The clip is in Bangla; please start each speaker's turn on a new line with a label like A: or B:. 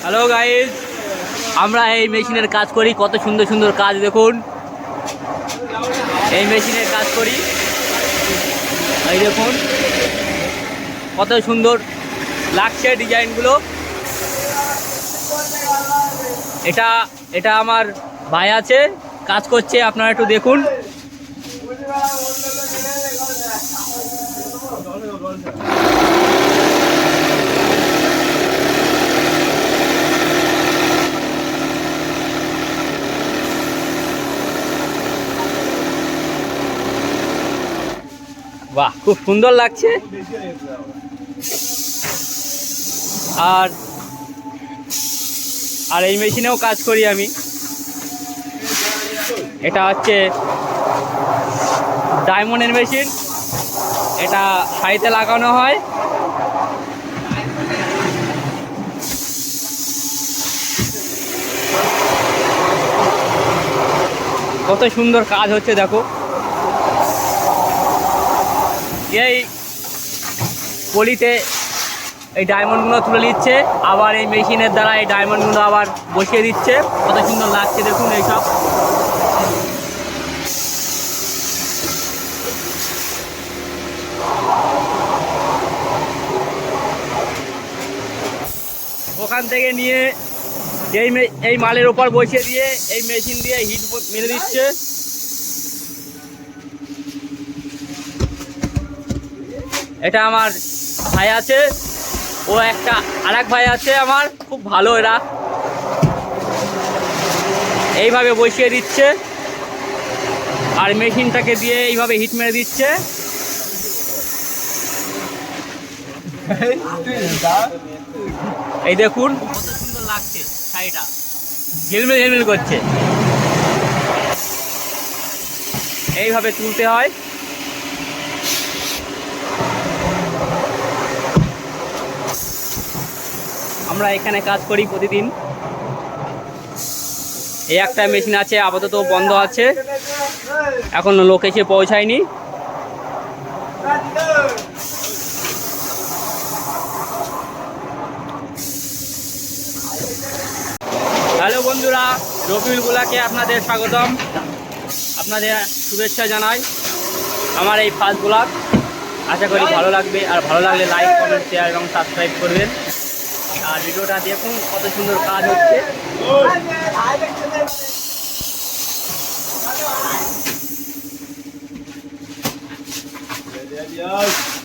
A: হ্যালো গাইস, আমরা এই মেশিনের কাজ করি। কত সুন্দর সুন্দর কাজ দেখুন। এই মেশিনের কাজ করি, এই দেখুন কত সুন্দর লাগছে ডিজাইনগুলো। এটা এটা আমার ভাই আছে, কাজ করছে, আপনারা একটু দেখুন। বাহ, খুব সুন্দর লাগছে। আর আর এই মেশিনেও কাজ করি আমি। এটা হচ্ছে ডায়মন্ডের মেশিন, এটা শাড়িতে লাগানো হয়। কত সুন্দর কাজ হচ্ছে দেখো। এই পলিতে এই ডায়মন্ডগুলো তুলে নিচ্ছে, আবার এই মেশিনের দ্বারা এই ডায়মন্ডগুলো আবার বসিয়ে দিচ্ছে। কত সুন্দর লাগছে দেখুন এইসব। ওখান থেকে নিয়ে এই মালের ওপর বসিয়ে দিয়ে এই মেশিন দিয়ে হিট মেরে দিচ্ছে। এটা আমার ভাই আছে, ও একটা আরেক ভাই আছে আমার, খুব ভালো। এরা এইভাবে বসিয়ে দিচ্ছে আর মেশিনটাকে দিয়ে এইভাবে হিট মেরে দিচ্ছে। এই দেখুন কত সুন্দর লাগছে, শাড়িটা ঝিলমিল ঝিলমিল করছে। এইভাবে তুলতে হয়। আমরা এখানে কাজ করি প্রতিদিন। এই একটা মেশিন আছে, আপাতত বন্ধ আছে, এখন লোক এসে পৌঁছায়নি। হ্যালো বন্ধুরা, রবিউল ব্লগে আপনাদের স্বাগতম, আপনাদের শুভেচ্ছা জানাই। আমার এই ফার্স্ট ব্লগ, আশা করি ভালো লাগবে। আর ভালো লাগলে লাইক, কমেন্ট, শেয়ার এবং সাবস্ক্রাইব করবেন। আর ভিডিওটা দেখুন, কত সুন্দর কাজ হচ্ছে।